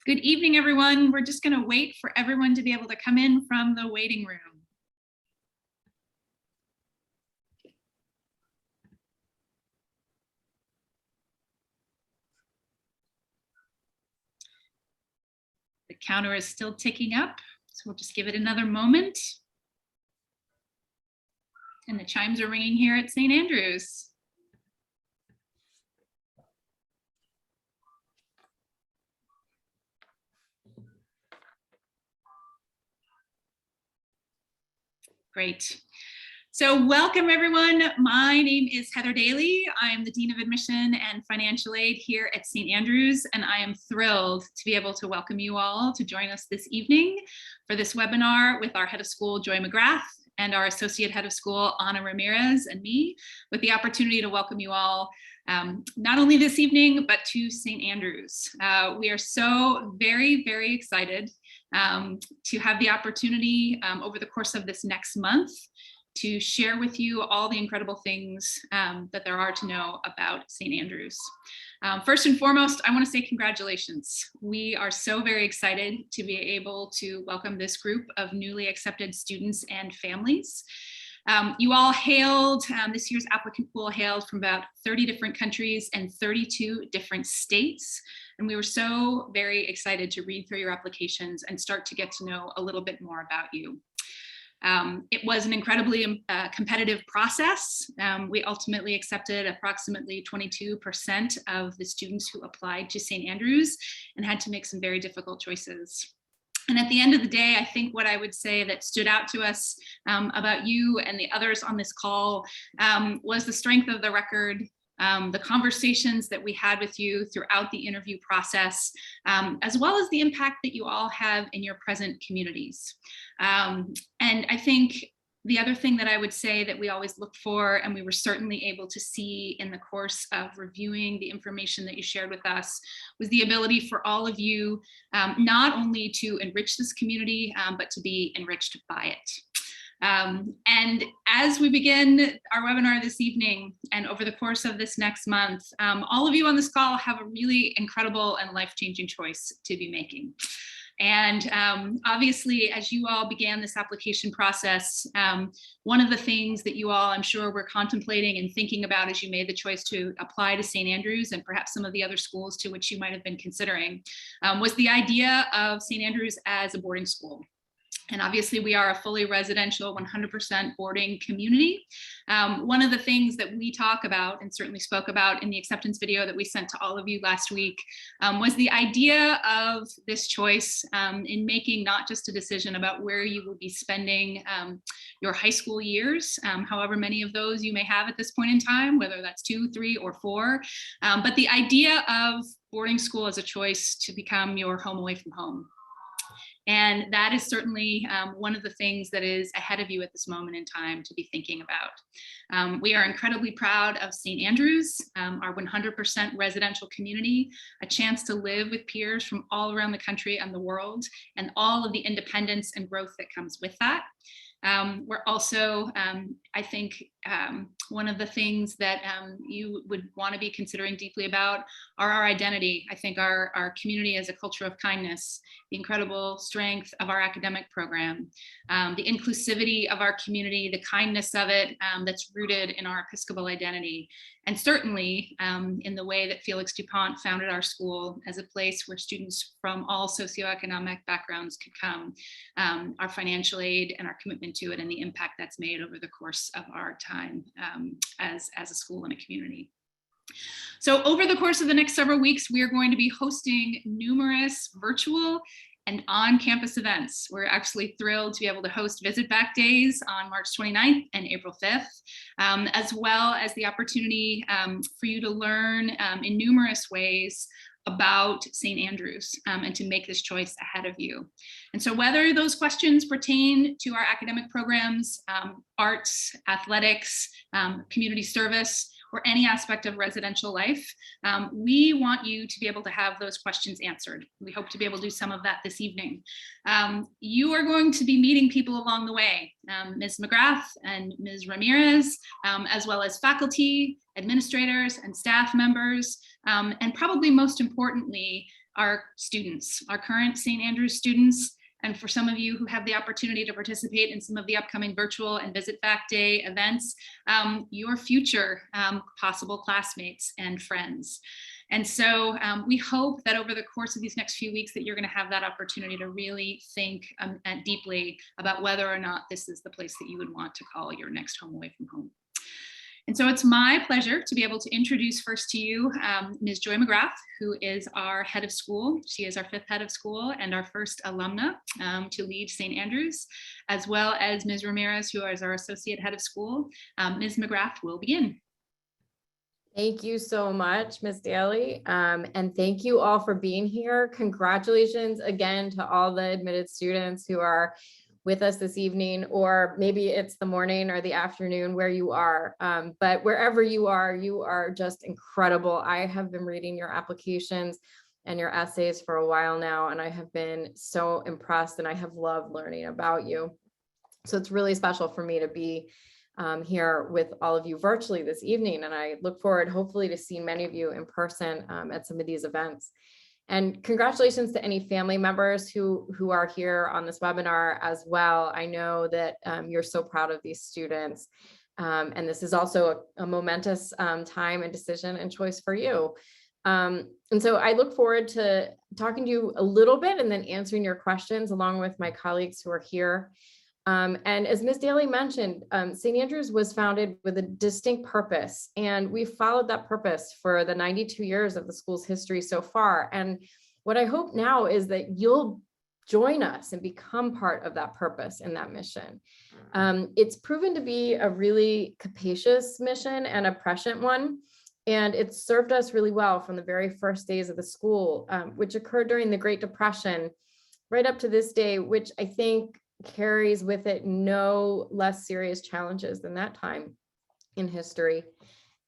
Good evening, everyone. We're just going to wait for everyone to be able to come in from the waiting room. The counter is still ticking up, so we'll just give it another moment. And the chimes are ringing here at St. Andrews. Great. So welcome, everyone. My name is Heather Daly. I am the Dean of Admission and Financial Aid here at St. Andrews, and I am thrilled to be able to welcome you all to join us this evening for this webinar with our Head of School, Joy McGrath, and our Associate Head of School, Anna Ramirez, and me, with the opportunity to welcome you all not only this evening, but to St. Andrews. We are so very, very excited to have the opportunity over the course of this next month to share with you all the incredible things that there are to know about St. Andrews. First and foremost, I want to say congratulations. We are so very excited to be able to welcome this group of newly accepted students and families. You all hailed, this year's applicant pool hailed from about 30 different countries and 32 different states. And we were so very excited to read through your applications and start to get to know a little bit more about you. It was an incredibly competitive process. We ultimately accepted approximately 22% of the students who applied to St. Andrews and had to make some very difficult choices. And at the end of the day, I think what I would say that stood out to us about you and the others on this call was the strength of the record, the conversations that we had with you throughout the interview process, as well as the impact that you all have in your present communities. And I think the other thing that I would say that we always look for, and we were certainly able to see in the course of reviewing the information that you shared with us, was the ability for all of you not only to enrich this community, but to be enriched by it. And as we begin our webinar this evening and over the course of this next month, all of you on this call have a really incredible and life-changing choice to be making. And obviously, as you all began this application process, one of the things that you all, I'm sure, were contemplating and thinking about as you made the choice to apply to St. Andrews and perhaps some of the other schools to which you might have been considering, was the idea of St. Andrews as a boarding school. And obviously, we are a fully residential, 100% boarding community. One of the things that we talk about and certainly spoke about in the acceptance video that we sent to all of you last week was the idea of this choice in making not just a decision about where you will be spending your high school years, however many of those you may have at this point in time, whether that's 2, 3, or 4, but the idea of boarding school as a choice to become your home away from home. And that is certainly one of the things that is ahead of you at this moment in time to be thinking about. We are incredibly proud of St. Andrews, our 100% residential community, a chance to live with peers from all around the country and the world, and all of the independence and growth that comes with that. We're also, I think, one of the things that you would want to be considering deeply about are our identity. I think our community is a culture of kindness, the incredible strength of our academic program, the inclusivity of our community, the kindness of it that's rooted in our Episcopal identity, and certainly in the way that Felix DuPont founded our school as a place where students from all socioeconomic backgrounds could come, our financial aid and our commitment to it and the impact that's made over the course of our time as a school and a community. So over the course of the next several weeks, we are going to be hosting numerous virtual and on-campus events. We're actually thrilled to be able to host Visit Back Days on March 29th and April 5th, as well as the opportunity for you to learn in numerous ways about St. Andrews and to make this choice ahead of you. And so whether those questions pertain to our academic programs, arts, athletics, community service, or any aspect of residential life, we want you to be able to have those questions answered. We hope to be able to do some of that this evening. You are going to be meeting people along the way, Ms. McGrath and Ms. Ramirez, as well as faculty, administrators, and staff members, and probably most importantly, our students, our current St. Andrews students, and for some of you who have the opportunity to participate in some of the upcoming virtual and Visit Back Day events, your future possible classmates and friends. And so we hope that over the course of these next few weeks that you're going to have that opportunity to really think deeply about whether or not this is the place that you would want to call your next home away from home. And so it's my pleasure to be able to introduce first to you Ms. Joy McGrath, who is our head of school. She is our 5th head of school and our first alumna to lead St. Andrews, as well as Ms. Ramirez, who is our associate head of school. Ms. McGrath will begin. Thank you so much, Ms. Daly. And thank you all for being here. Congratulations again to all the admitted students who are with us this evening, or maybe it's the morning or the afternoon where you are. But wherever you are just incredible. I have been reading your applications and your essays for a while now, and I have been so impressed, and I have loved learning about you. So it's really special for me to be here with all of you virtually this evening. And I look forward, hopefully, to seeing many of you in person at some of these events. And congratulations to any family members who are here on this webinar as well. I know that you're so proud of these students. And this is also a momentous time and decision and choice for you. And so I look forward to talking to you a little bit and then answering your questions along with my colleagues who are here. And as Ms. Daly mentioned, St. Andrews was founded with a distinct purpose, and we've followed that purpose for the 92 years of the school's history so far. And what I hope now is that you'll join us and become part of that purpose and that mission. It's proven to be a really capacious mission and a prescient one, and it's served us really well from the very first days of the school, which occurred during the Great Depression, right up to this day, which I think carries with it no less serious challenges than that time in history.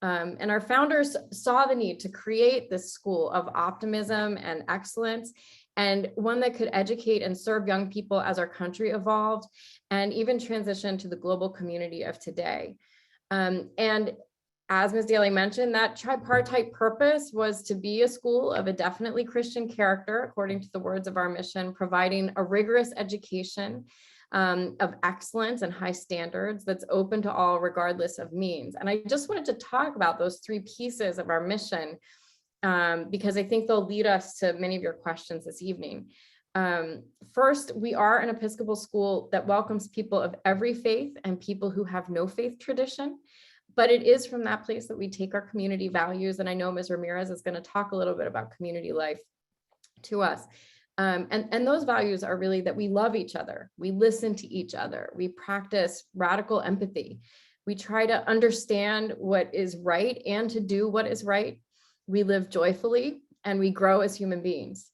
And our founders saw the need to create this school of optimism and excellence, and one that could educate and serve young people as our country evolved and even transition to the global community of today. And as Ms. Daly mentioned, that tripartite purpose was to be a school of a definitely Christian character, according to the words of our mission, providing a rigorous education of excellence and high standards that's open to all regardless of means. And I just wanted to talk about those 3 pieces of our mission because I think they'll lead us to many of your questions this evening. First, we are an Episcopal school that welcomes people of every faith and people who have no faith tradition. But it is from that place that we take our community values. And I know Ms. Ramirez is going to talk a little bit about community life to us. And those values are really that we love each other. We listen to each other. We practice radical empathy. We try to understand what is right and to do what is right. We live joyfully and we grow as human beings.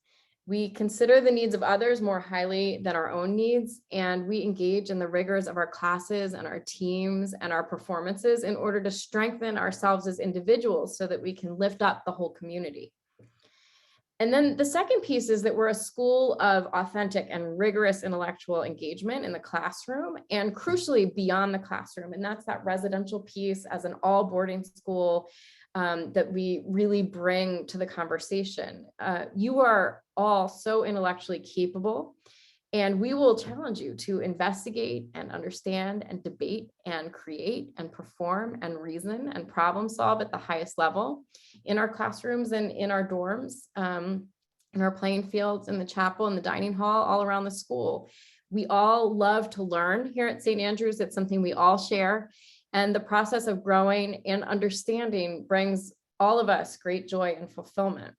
We consider the needs of others more highly than our own needs, and we engage in the rigors of our classes and our teams and our performances in order to strengthen ourselves as individuals so that we can lift up the whole community. And then the second piece is that we're a school of authentic and rigorous intellectual engagement in the classroom and crucially beyond the classroom. And that's that residential piece as an all boarding school that we really bring to the conversation. You are all so intellectually capable, and we will challenge you to investigate and understand and debate and create and perform and reason and problem solve at the highest level in our classrooms and in our dorms, in our playing fields, in the chapel, in the dining hall, all around the school. We all love to learn here at St. Andrews. It's something we all share. And the process of growing and understanding brings all of us great joy and fulfillment.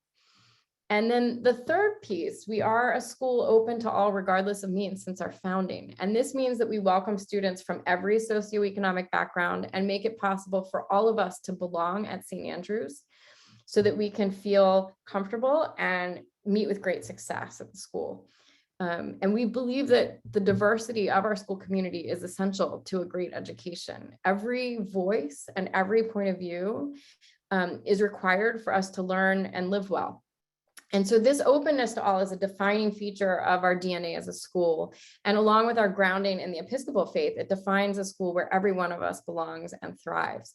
And then the third piece, we are a school open to all regardless of means since our founding. And this means that we welcome students from every socioeconomic background and make it possible for all of us to belong at St. Andrews so that we can feel comfortable and meet with great success at the school. And we believe that the diversity of our school community is essential to a great education. Every voice and every point of view is required for us to learn and live well. And so this openness to all is a defining feature of our DNA as a school. And along with our grounding in the Episcopal faith, it defines a school where every one of us belongs and thrives.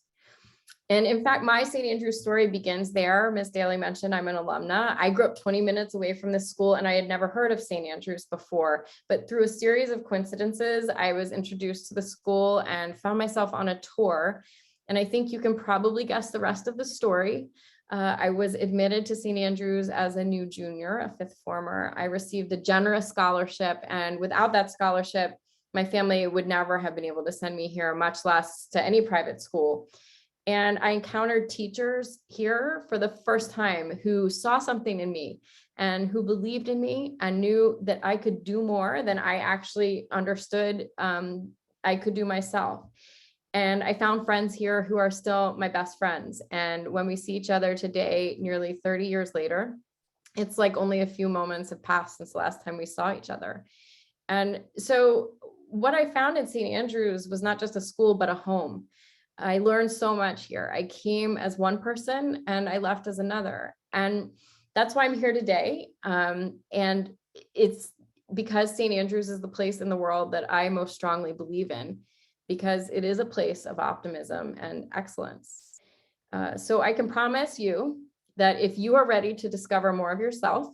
And in fact, my St. Andrew's story begins there. Ms. Daly mentioned I'm an alumna. I grew up 20 minutes away from this school and I had never heard of St. Andrew's before, but through a series of coincidences, I was introduced to the school and found myself on a tour. And I think you can probably guess the rest of the story. I was admitted to St. Andrews as a new junior, a fifth former. I received a generous scholarship, and without that scholarship, my family would never have been able to send me here, much less to any private school. And I encountered teachers here for the first time who saw something in me and who believed in me and knew that I could do more than I actually understood I could do myself. And I found friends here who are still my best friends. And when we see each other today, nearly 30 years later, it's like only a few moments have passed since the last time we saw each other. And so what I found at St. Andrews was not just a school, but a home. I learned so much here. I came as one person and I left as another. And that's why I'm here today. And it's because St. Andrews is the place in the world that I most strongly believe in, because it is a place of optimism and excellence. So I can promise you that if you are ready to discover more of yourself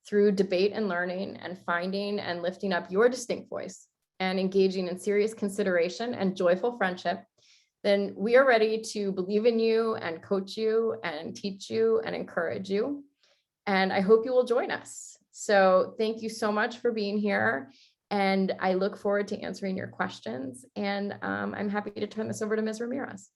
through debate and learning and finding and lifting up your distinct voice and engaging in serious consideration and joyful friendship, then we are ready to believe in you and coach you and teach you and encourage you. And I hope you will join us. So thank you so much for being here. And I look forward to answering your questions. And I'm happy to turn this over to Ms. Ramirez.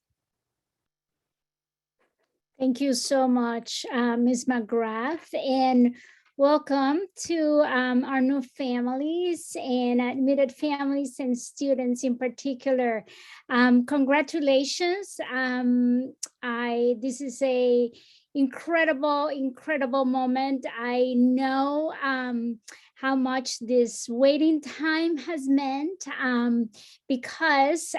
Thank you so much, Ms. McGrath, and welcome to our new families and admitted families and students in particular. Congratulations. This is a incredible moment. I know how much this waiting time has meant, because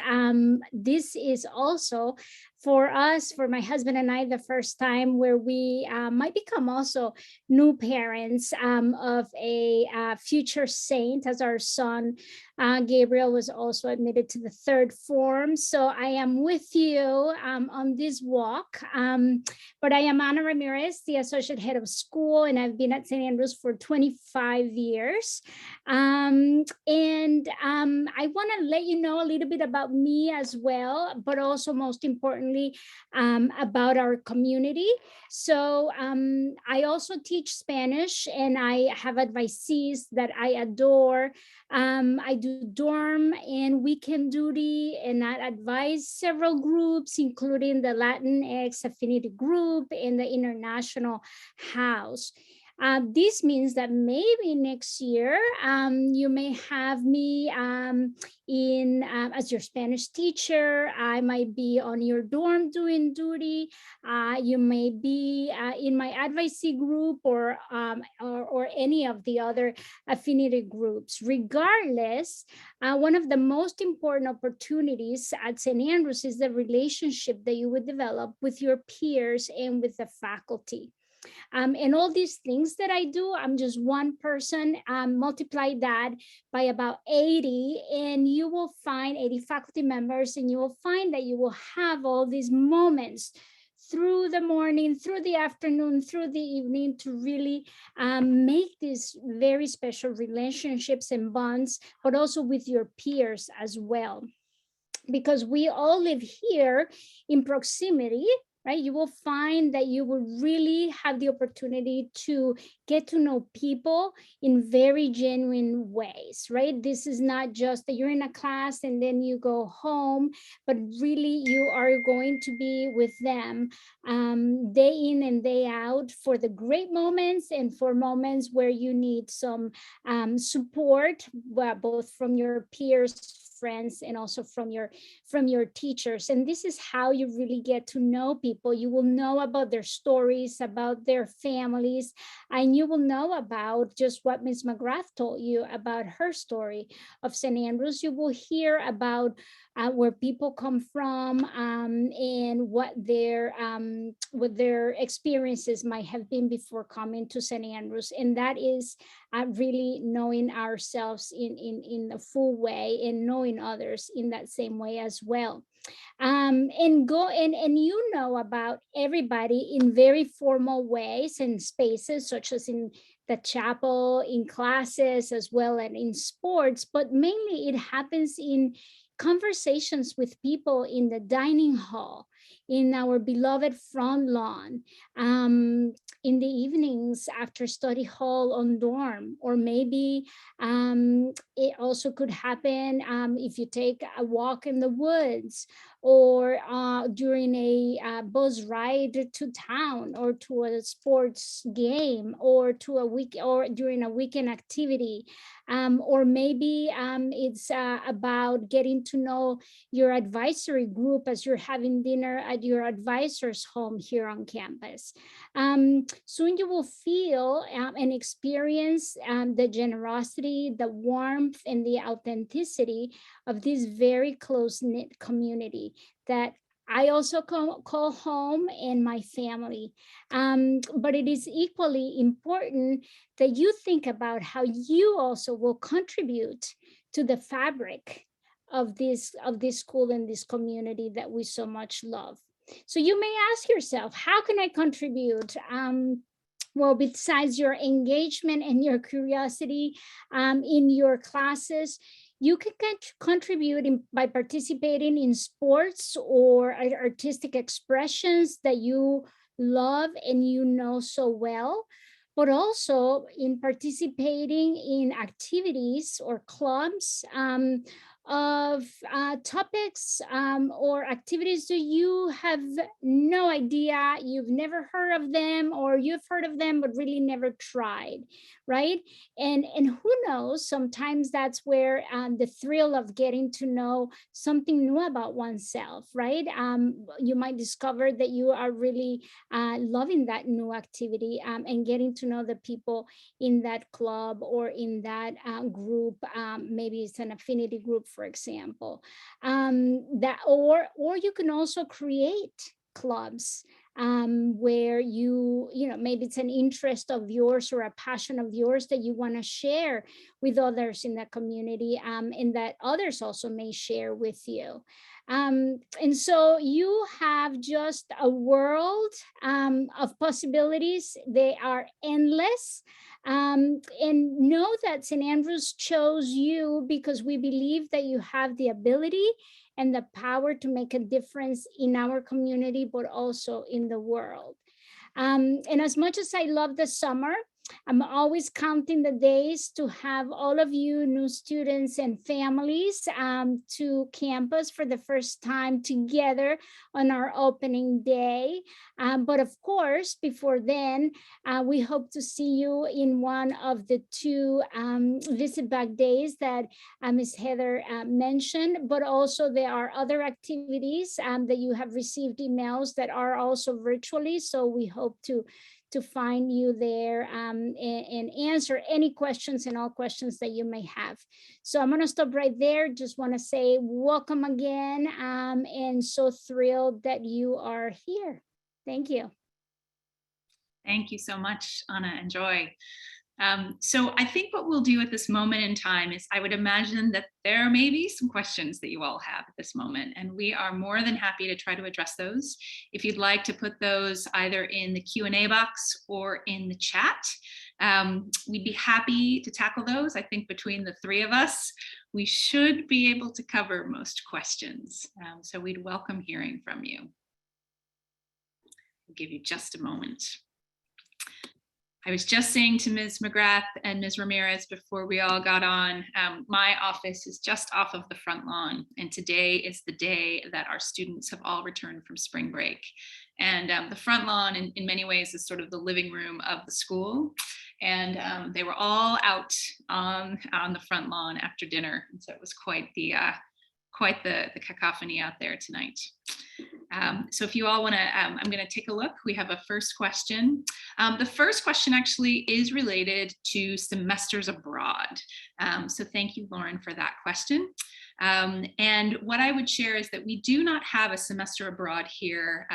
this is also for us, for my husband and I, the first time where we might become also new parents of a future saint, as our son Gabriel was also admitted to the third form. So I am with you on this walk. But I am Ana Ramirez, the associate head of school, and I've been at St. Andrews for 25 years. I want to let you know a little bit about me as well, but also most importantly, about our community. So I also teach Spanish, and I have advisees that I adore. I do dorm and weekend duty, and I advise several groups, including the Latinx Affinity Group and the International House. This means that maybe next year you may have me as your Spanish teacher. I might be on your dorm doing duty. You may be in my advocacy group or any of the other affinity groups. Regardless, one of the most important opportunities at St. Andrews is the relationship that you would develop with your peers and with the faculty. And all these things that I do, I'm just one person. Multiply that by about 80, and you will find 80 faculty members, and you will find that you will have all these moments through the morning, through the afternoon, through the evening, to really make these very special relationships and bonds, but also with your peers as well. Because we all live here in proximity, right? You will find that you will really have the opportunity to get to know people in very genuine ways, right? This is not just that you're in a class and then you go home, but really you are going to be with them day in and day out for the great moments and for moments where you need some support, both from your peers, friends, and also from your teachers. And this is how you really get to know people. You will know about their stories, about their families, and you will know about just what Ms. McGrath told you about her story of St. Andrews. You will hear about where people come from and what their experiences might have been before coming to St. Andrews. And that is really knowing ourselves in a full way and knowing others in that same way as well. And you know about everybody in very formal ways and spaces, such as in the chapel, in classes, as well as in sports, but mainly it happens in conversations with people in the dining hall, in our beloved front lawn, in the evenings after study hall on dorm, or maybe it also could happen if you take a walk in the woods, or during a bus ride to town, or to a sports game, or to a week, or during a weekend activity, or maybe it's about getting to know your advisory group as you're having dinner at your advisor's home here on campus. Soon you will feel and experience the generosity, the warmth, and the authenticity of this very close-knit community that I also call home and my family. But it is equally important that you think about how you also will contribute to the fabric of this school and this community that we so much love. So you may ask yourself, how can I contribute? Well, besides your engagement and your curiosity in your classes, you can contribute by participating in sports or artistic expressions that you love and you know so well, but also in participating in activities or clubs of topics or activities that you have no idea, you've never heard of them, or you've heard of them but really never tried, right? And who knows, sometimes that's where the thrill of getting to know something new about oneself, right? You might discover that you are really loving that new activity and getting to know the people in that club or in that group. Maybe it's an affinity group, for example. Or you can also create clubs where you know, maybe it's an interest of yours or a passion of yours that you want to share with others in the community, and that others also may share with you. And so you have just a world of possibilities. They are endless. And know that St. Andrews chose you because we believe that you have the ability and the power to make a difference in our community, but also in the world. And as much as I love the summer, I'm always counting the days to have all of you new students and families to campus for the first time together on our opening day. But of course, before then, we hope to see you in one of the two visit back days that Ms. Heather mentioned, but also there are other activities that you have received emails that are also virtually. So we hope to find you there and answer any questions and all questions that you may have. So I'm gonna stop right there. Just wanna say welcome again, and so thrilled that you are here. Thank you. Thank you so much, Anna and Joy. So I think what we'll do at this moment in time is I would imagine that there may be some questions that you all have at this moment, and we are more than happy to try to address those. If you'd like to put those either in the Q&A box or in the chat, we'd be happy to tackle those. I think between the three of us, we should be able to cover most questions. So we'd welcome hearing from you. I'll give you just a moment. I was just saying to Ms. McGrath and Ms. Ramirez before we all got on, my office is just off of the front lawn, and today is the day that our students have all returned from spring break. And the front lawn in many ways is sort of the living room of the school. And they were all out on the front lawn after dinner. And so it was quite the cacophony out there tonight. So if you all want to, I'm going to take a look. We have a first question. The first question actually is related to semesters abroad. So thank you, Lauren, for that question. And what I would share is that we do not have a semester abroad here,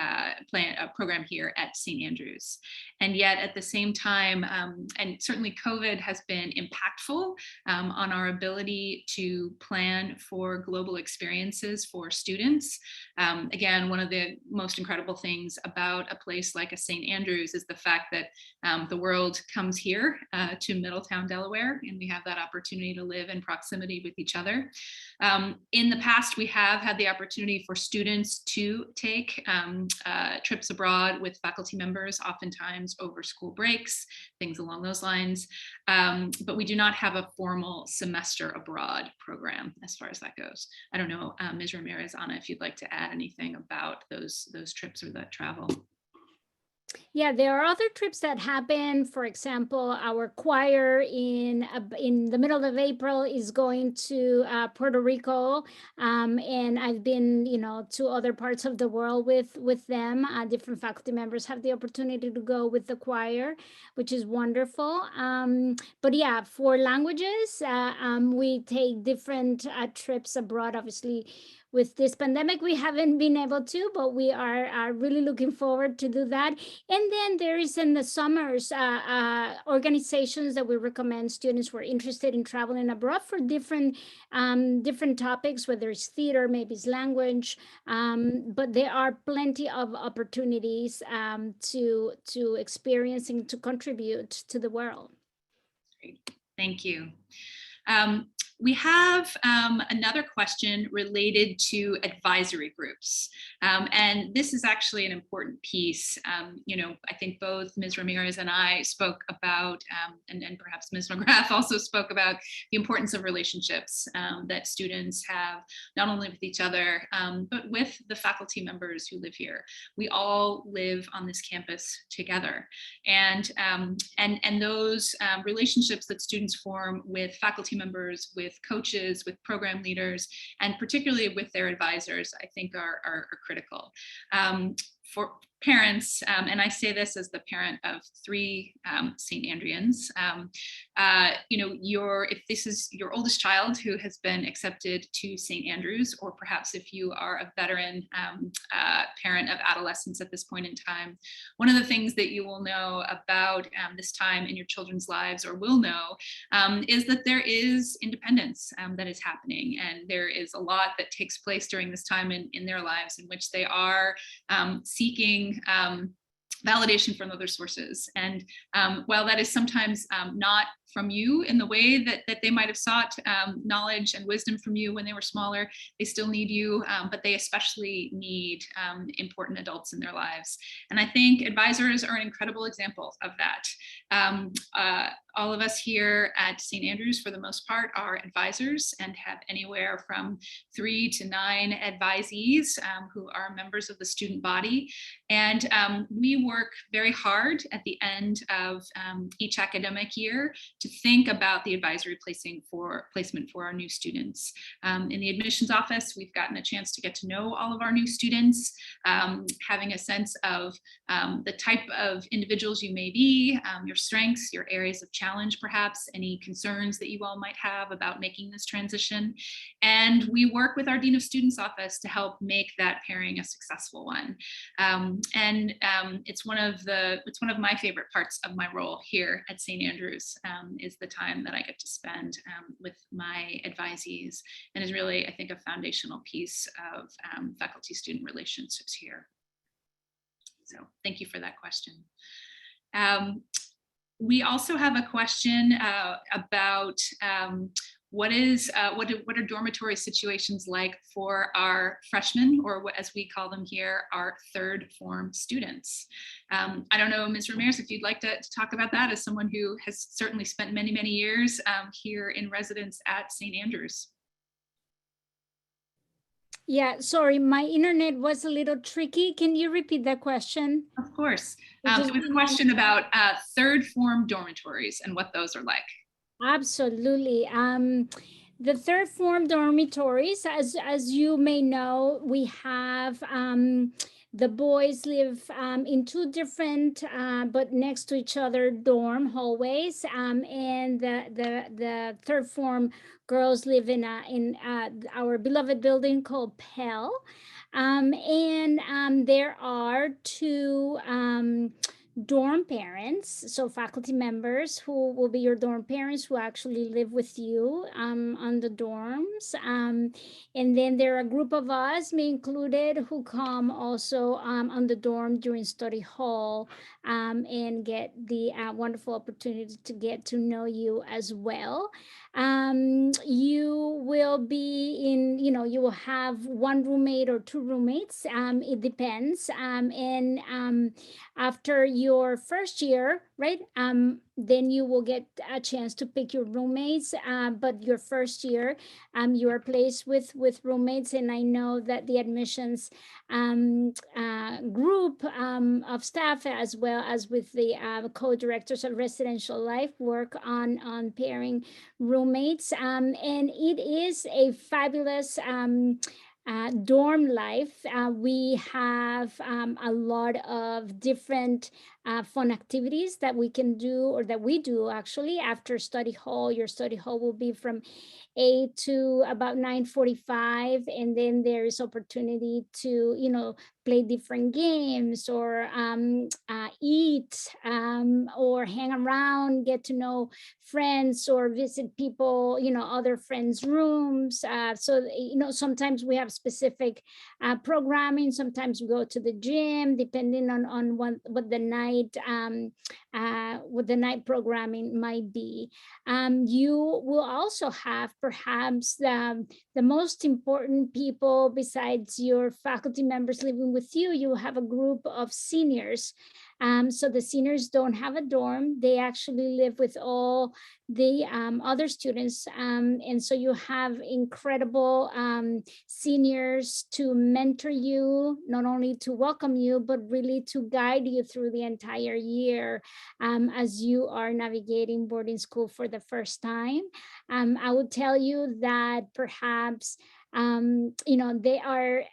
program here at St. Andrews. And yet at the same time, and certainly COVID has been impactful on our ability to plan for global experiences for students. Again, one of the most incredible things about a place like a St. Andrews is the fact that the world comes here to Middletown, Delaware, and we have that opportunity to live in proximity with each other. In the past, we have had the opportunity for students to take trips abroad with faculty members, oftentimes over school breaks, things along those lines. But we do not have a formal semester abroad program as far as that goes. I don't know, Ms. Ramirez, Anna, if you'd like to add anything about those trips or that travel. Yeah, there are other trips that happen. For example, our choir in the middle of April is going to Puerto Rico, and I've been, to other parts of the world with them. Different faculty members have the opportunity to go with the choir, which is wonderful. But yeah, for languages, we take different trips abroad. Obviously, with this pandemic, we haven't been able to, but we are really looking forward to do that. And then there is in the summers organizations that we recommend students who are interested in traveling abroad for different topics, whether it's theater, maybe it's language, but there are plenty of opportunities to experience and to contribute to the world. Great. Thank you. We have another question related to advisory groups. And this is actually an important piece. I think both Ms. Ramirez and I spoke about, and perhaps Ms. McGrath also spoke about the importance of relationships that students have, not only with each other, but with the faculty members who live here. We all live on this campus together. And those relationships that students form with faculty members, with coaches, with program leaders, and particularly with their advisors, I think are critical. For parents, and I say this as the parent of 3 St. Andreans, if this is your oldest child who has been accepted to St. Andrews, or perhaps if you are a veteran parent of adolescents at this point in time, one of the things that you will know about this time in your children's lives, or will know, is that there is independence that is happening, and there is a lot that takes place during this time in their lives in which they are seeking validation from other sources. And while that is sometimes not from you in the way that they might have sought knowledge and wisdom from you when they were smaller, they still need you, but they especially need important adults in their lives. And I think advisors are an incredible example of that. All of us here at St. Andrews, for the most part, are advisors and have anywhere from 3 to 9 advisees who are members of the student body. And we work very hard at the end of each academic year to think about the advisory placement for our new students. In the admissions office, we've gotten a chance to get to know all of our new students, having a sense of the type of individuals you may be, your strengths, your areas of challenge, perhaps any concerns that you all might have about making this transition. And we work with our Dean of Students office to help make that pairing a successful one. It's one of my favorite parts of my role here at St. Andrews, is the time that I get to spend with my advisees, and is really, I think, a foundational piece of faculty-student relationships here. So thank you for that question. We also have a question about what are dormitory situations like for our freshmen, or what, as we call them here, our third form students. I don't know, Ms. Ramirez, if you'd like to talk about that as someone who has certainly spent many, many years here in residence at St. Andrews. Yeah, sorry, my internet was a little tricky. Can you repeat that question? Of course. It was a question about third form dormitories and what those are like. Absolutely. The third form dormitories, as you may know, we have The boys live in two different but next to each other dorm hallways, and the third form girls live in our beloved building called Pell. And there are two dorm parents, so faculty members who will be your dorm parents who actually live with you on the dorms. And then there are a group of us, me included, who come also on the dorm during study hall and get the wonderful opportunity to get to know you as well. You will be in, you will have one roommate or two roommates. It depends. And after your first year, right, then you will get a chance to pick your roommates. But your first year, you are placed with roommates. And I know that the admissions group of staff, as well as with the co-directors of residential life, work on pairing roommates. And it is a fabulous dorm life. We have a lot of different fun activities that we can do, or that we do actually after study hall. Your study hall will be from 8 to about 9:45, and then there is opportunity to play different games, or eat, or hang around, get to know friends, or visit people, other friends' rooms. So sometimes we have specific programming. Sometimes we go to the gym, depending on what the night programming might be. You will also have perhaps the most important people besides your faculty members living with you. You have a group of seniors. So the seniors don't have a dorm. They actually live with all the other students. And so you have incredible seniors to mentor you, not only to welcome you, but really to guide you through the entire year as you are navigating boarding school for the first time. I would tell you that perhaps they are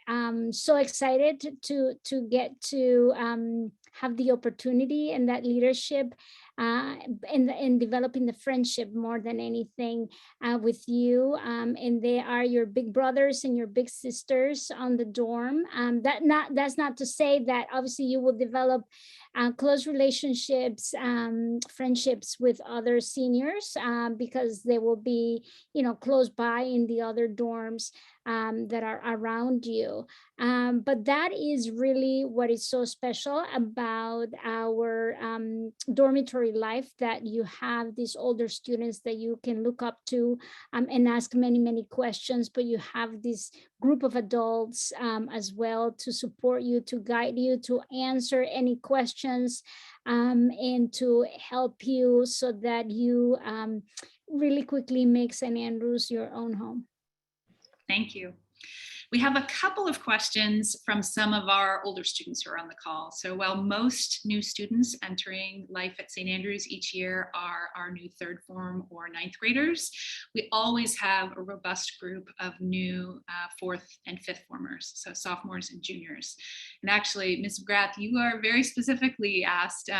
so excited to get to have the opportunity and that leadership and developing the friendship more than anything with you. And they are your big brothers and your big sisters on the dorm. That's not to say that obviously you will develop close relationships, friendships with other seniors because they will be, close by in the other dorms that are around you. But that is really what is so special about our dormitory life, that you have these older students that you can look up to and ask many, many questions, but you have this group of adults as well to support you, to guide you, to answer any questions, and to help you so that you really quickly make St. Andrews your own home. Thank you. We have a couple of questions from some of our older students who are on the call. So while most new students entering life at St. Andrews each year are our new third form or ninth graders, we always have a robust group of new fourth and fifth formers, so sophomores and juniors. And actually, Ms. McGrath, you are very specifically asked,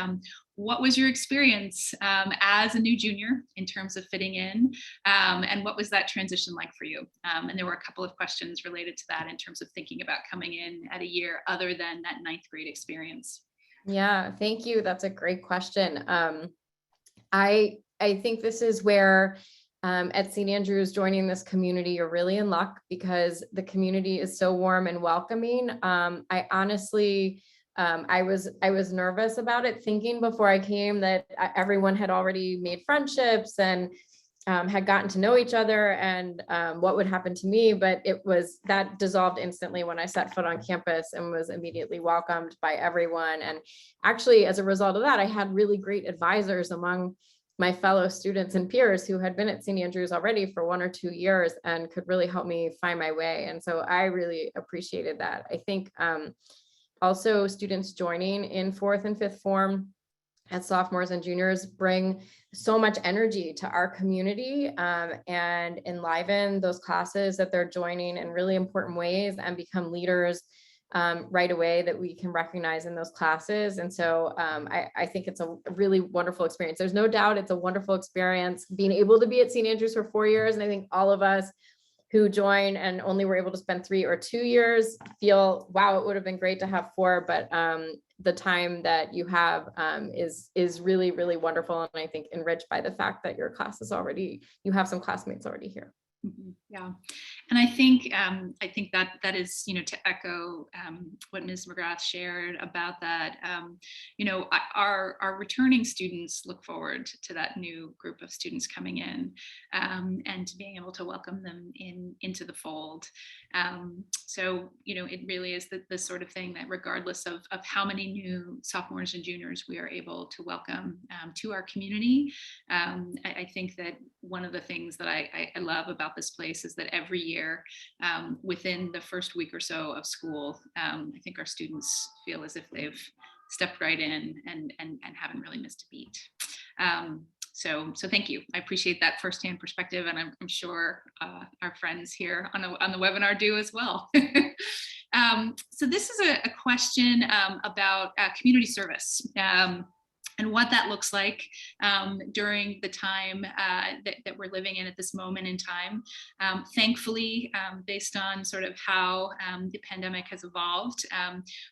what was your experience as a new junior in terms of fitting in? And what was that transition like for you? And there were a couple of questions related to that in terms of thinking about coming in at a year other than that ninth grade experience. Yeah, thank you. That's a great question. I think this is where at St. Andrews, joining this community, you're really in luck because the community is so warm and welcoming. I honestly, I was nervous about it, thinking before I came that everyone had already made friendships and had gotten to know each other and what would happen to me, but that dissolved instantly when I set foot on campus and was immediately welcomed by everyone. And actually, as a result of that, I had really great advisors among my fellow students and peers who had been at St. Andrews already for 1 or 2 years and could really help me find my way. And so I really appreciated that. I think also students joining in fourth and fifth form as sophomores and juniors bring so much energy to our community and enliven those classes that they're joining in really important ways and become leaders right away that we can recognize in those classes. And so I think it's a really wonderful experience. There's no doubt it's a wonderful experience being able to be at St. Andrews for 4 years. And I think all of us who join and only were able to spend 3 or 2 years feel, wow, it would have been great to have 4, but the time that you have is really, really wonderful. And I think enriched by the fact that your class is already, you have some classmates already here. Yeah, and I think that is, to echo what Ms. McGrath shared about that. Our returning students look forward to that new group of students coming in, and to being able to welcome them into the fold. So it really is the sort of thing that, regardless of how many new sophomores and juniors we are able to welcome to our community, I think that one of the things that I love about this place is that every year, within the first week or so of school, I think our students feel as if they've stepped right in and haven't really missed a beat. So thank you. I appreciate that firsthand perspective, and I'm sure our friends here on the webinar do as well. So this is a question about community service. And what that looks like during the time that we're living in at this moment in time. Thankfully, based on sort of how the pandemic has evolved,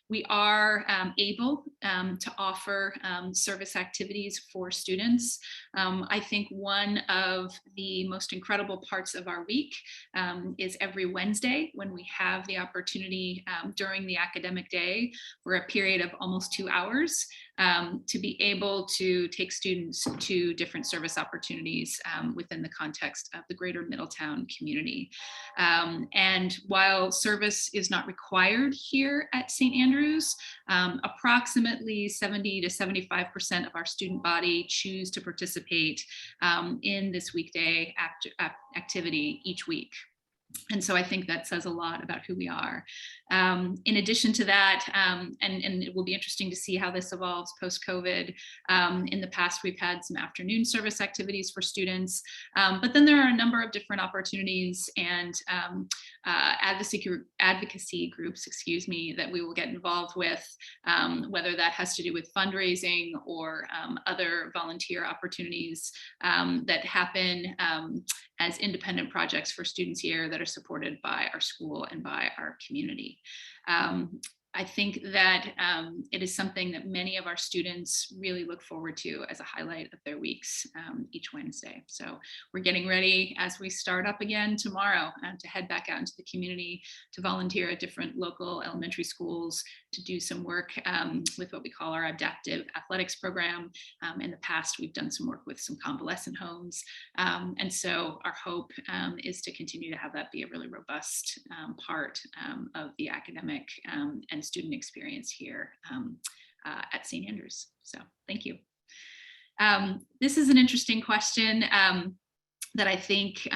we are able to offer service activities for students. I think one of the most incredible parts of our week is every Wednesday, when we have the opportunity during the academic day for a period of almost 2 hours to be able to take students to different service opportunities within the context of the greater Middletown community. And while service is not required here at St. Andrews, approximately 70 to 75% of our student body choose to participate in this weekday activity each week. And so I think that says a lot about who we are. In addition to that, and it will be interesting to see how this evolves post-COVID. In the past, we've had some afternoon service activities for students, but then there are a number of different opportunities and advocacy groups, that we will get involved with, whether that has to do with fundraising or other volunteer opportunities that happen as independent projects for students here that are supported by our school and by our community. I think that it is something that many of our students really look forward to as a highlight of their weeks each Wednesday. So we're getting ready as we start up again tomorrow to head back out into the community, to volunteer at different local elementary schools, to do some work with what we call our adaptive athletics program. In the past, we've done some work with some convalescent homes. And so our hope is to continue to have that be a really robust part of the academic and student experience here at St. Andrews. So thank you. This is an interesting question that I think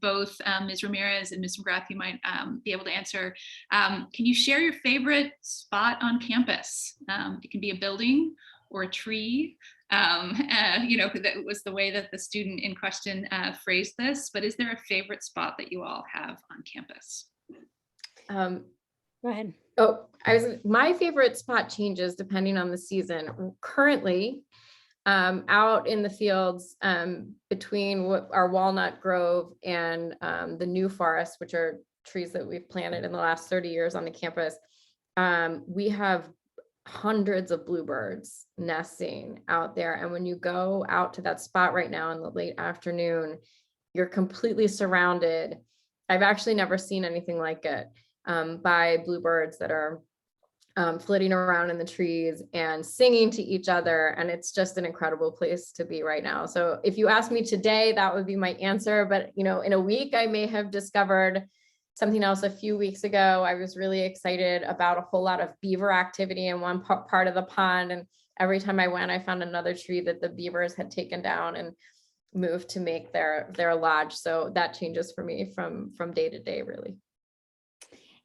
both Ms. Ramirez and Ms. McGrath, you might be able to answer. Can you share your favorite spot on campus? It can be a building or a tree. That was the way that the student in question phrased this, but is there a favorite spot that you all have on campus? Go ahead. My favorite spot changes depending on the season. Currently, out in the fields between our walnut grove and the new forest, which are trees that we've planted in the last 30 years on the campus, we have hundreds of bluebirds nesting out there. And when you go out to that spot right now in the late afternoon, you're completely surrounded. I've actually never seen anything like it, by bluebirds that are flitting around in the trees and singing to each other. And it's just an incredible place to be right now. So if you ask me today, that would be my answer. But, in a week, I may have discovered something else. A few weeks ago, I was really excited about a whole lot of beaver activity in one part of the pond. And every time I went, I found another tree that the beavers had taken down and moved to make their lodge. So that changes for me from day to day, really.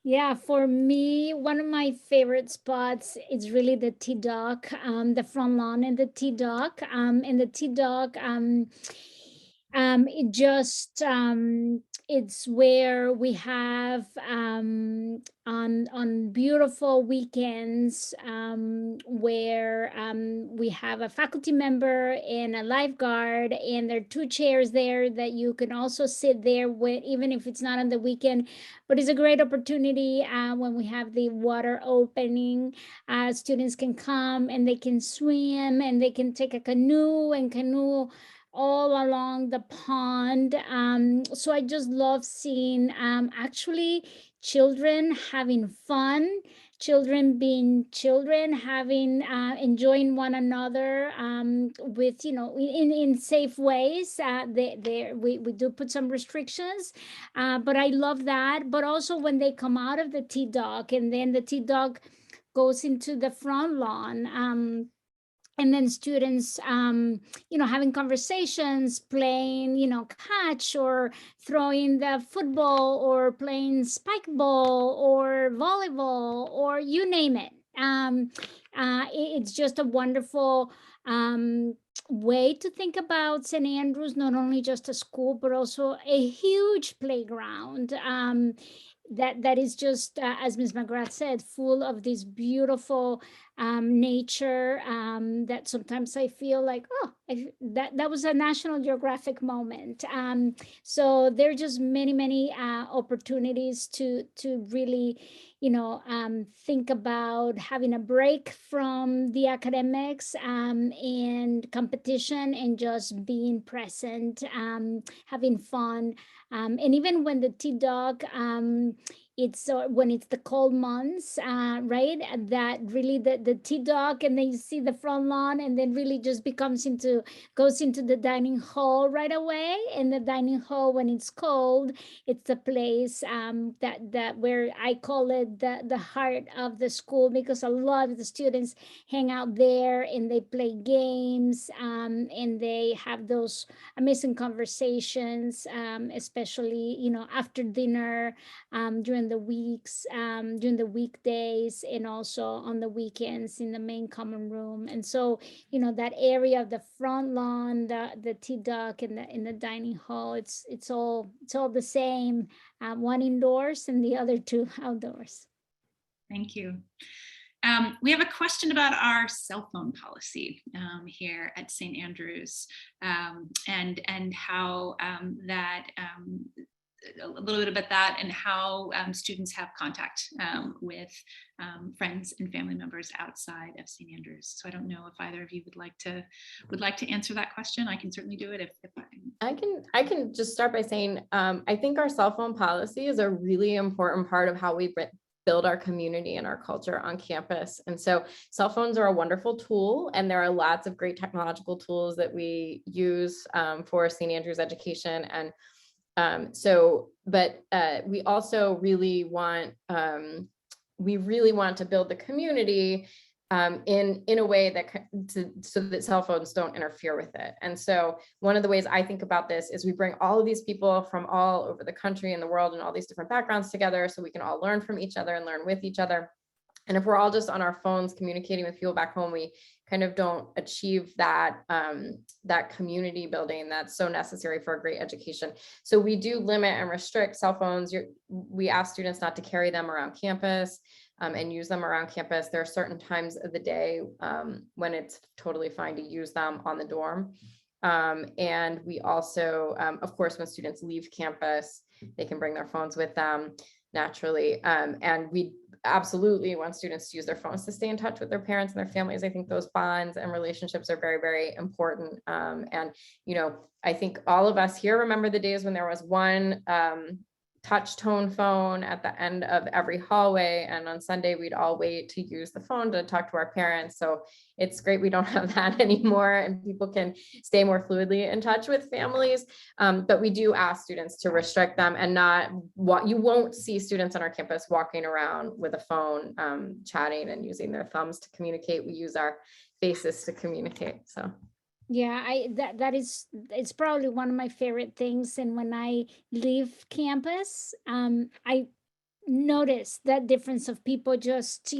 Yeah, for me, one of my favorite spots is really the Tea Dock, the front lawn and the Tea Dock. And the Tea Dock, it just it's where we have on beautiful weekends where we have a faculty member and a lifeguard, and there are 2 chairs there that you can also sit there with, even if it's not on the weekend. But it's a great opportunity when we have the water opening. Students can come and they can swim, and they can take a canoe and canoe all along the pond. So I just love seeing actually children having fun, children being children, having enjoying one another with, in safe ways. We do put some restrictions, but I love that. But also when they come out of the T-Dock, and then the T-Dock goes into the front lawn. And then students, having conversations, playing, catch, or throwing the football, or playing spike ball, or volleyball, or you name it. It's just a wonderful way to think about St. Andrews, not only just a school, but also a huge playground. That is just, as Ms. McGrath said, full of this beautiful nature that sometimes I feel like, that was a National Geographic moment. So there are just many opportunities to really, think about having a break from the academics and competition, and just being present, having fun. And even when the T-Dock, it's when it's the cold months, right? That really the T-Dock, and then you see the front lawn, and then really just goes into the dining hall right away. And the dining hall, when it's cold, it's the place that where I call it the heart of the school, because a lot of the students hang out there, and they play games, and they have those amazing conversations, especially after dinner, during the weekdays, and also on the weekends in the main common room. And so that area of the front lawn, the T-Dock, and the dining hall, it's all the same, one indoors and the other 2 outdoors. Thank you. We have a question about our cell phone policy here at St. Andrews, and how that, a little bit about that, and how students have contact with friends and family members outside of St. Andrews. So I don't know if either of you would like to answer that question. I can certainly do it if I can just start by saying, I think our cell phone policy is a really important part of how we build our community and our culture on campus. And so cell phones are a wonderful tool, and there are lots of great technological tools that we use for St. Andrews education. And but we also really want to build the community in a way that so that cell phones don't interfere with it. And so one of the ways I think about this is we bring all of these people from all over the country and the world and all these different backgrounds together, so we can all learn from each other and learn with each other. And if we're all just on our phones communicating with people back home, we kind of don't achieve that community building that's so necessary for a great education. So we do limit and restrict cell phones. We ask students not to carry them around campus and use them around campus. There are certain times of the day when it's totally fine to use them on the dorm. And we also, of course, when students leave campus, they can bring their phones with them naturally. And we absolutely want students to use their phones to stay in touch with their parents and their families. I think those bonds and relationships are very, very important. And, I think all of us here remember the days when there was one touch tone phone at the end of every hallway. And on Sunday, we'd all wait to use the phone to talk to our parents. So it's great we don't have that anymore, and people can stay more fluidly in touch with families. But we do ask students to restrict them, and you won't see students on our campus walking around with a phone, chatting and using their thumbs to communicate. We use our faces to communicate. So. Yeah, it's probably one of my favorite things. And when I leave campus, I notice that difference of people just,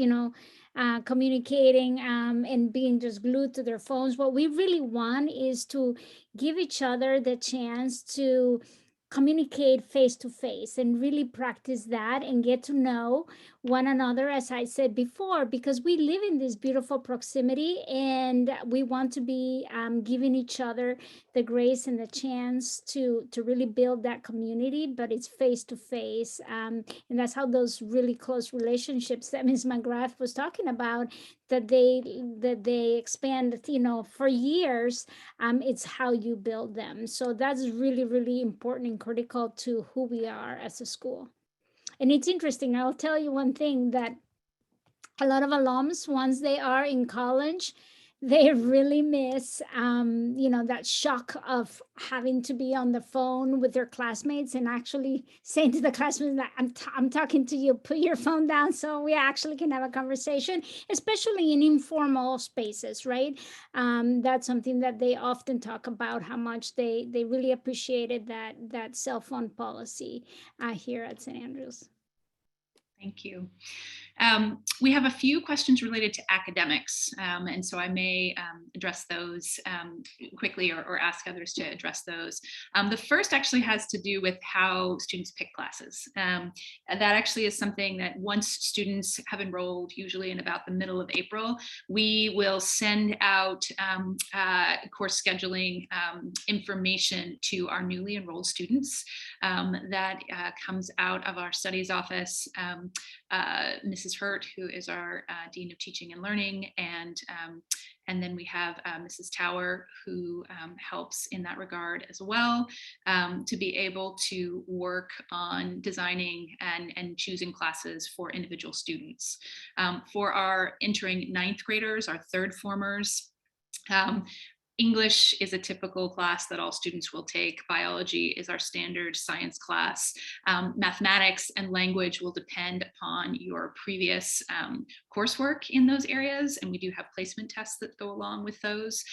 communicating and being just glued to their phones. What we really want is to give each other the chance to communicate face to face and really practice that and get to know one another, as I said before, because we live in this beautiful proximity and we want to be giving each other the grace and the chance to really build that community, but it's face to face. And that's how those really close relationships that Ms. McGrath was talking about, that they expand, for years. It's how you build them. So that's really, really important and critical to who we are as a school. And it's interesting, I'll tell you one thing, that a lot of alums, once they are in college, they really miss, that shock of having to be on the phone with their classmates and actually saying to the classmates that I'm talking to you, put your phone down so we actually can have a conversation, especially in informal spaces, right? That's something that they often talk about, how much they really appreciated that cell phone policy here at St. Andrews. Thank you. We have a few questions related to academics, and so I may address those quickly or ask others to address those. The first actually has to do with how students pick classes. And that actually is something that once students have enrolled, usually in about the middle of April, we will send out course scheduling information to our newly enrolled students. That comes out of our studies office. Mrs. Hurt, who is our Dean of Teaching and Learning, and then we have Mrs. Tower, who helps in that regard as well, to be able to work on designing and choosing classes for individual students. For our entering ninth graders, our third formers, English is a typical class that all students will take. Biology is our standard science class. Mathematics and language will depend upon your previous coursework in those areas, and we do have placement tests that go along with those.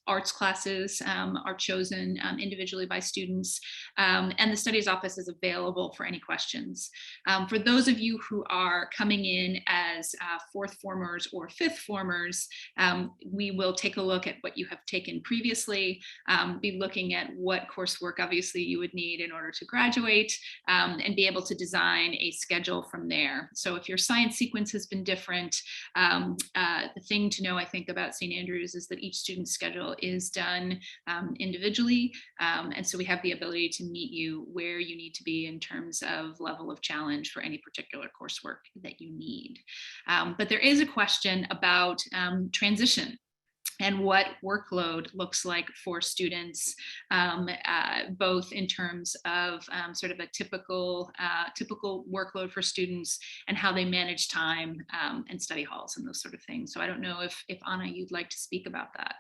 Arts classes are chosen individually by students, and the studies office is available for any questions. For those of you who are coming in as fourth formers or fifth formers, we will take a look at what you have taken previously, be looking at what coursework obviously you would need in order to graduate, and be able to design a schedule from there. So if your science sequence has been different, the thing to know, I think, about St. Andrews is that each student's schedule is done individually, and so we have the ability to meet you where you need to be in terms of level of challenge for any particular coursework that you need. But there is a question about transition and what workload looks like for students, both in terms of sort of a typical workload for students and how they manage time and study halls and those sort of things. So I don't know if Anna, you'd like to speak about that.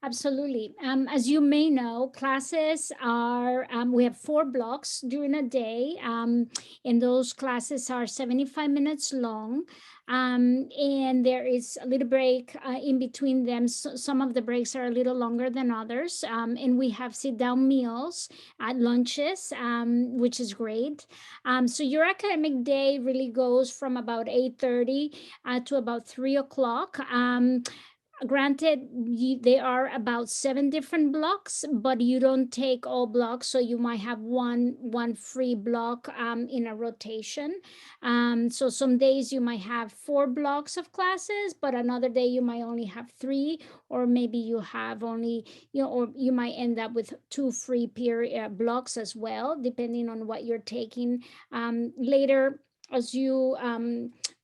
Absolutely. As you may know, classes are, we have 4 blocks during a day, and those classes are 75 minutes long. And there is a little break in between them. So some of the breaks are a little longer than others. And we have sit-down meals at lunches, which is great. So your academic day really goes from about 8:30 to about 3 o'clock. Granted, there are about 7 different blocks, but you don't take all blocks, so you might have one free block in a rotation. So some days you might have 4 blocks of classes, but another day you might only have 3, or maybe you have only, or you might end up with 2 free period blocks as well, depending on what you're taking later. As you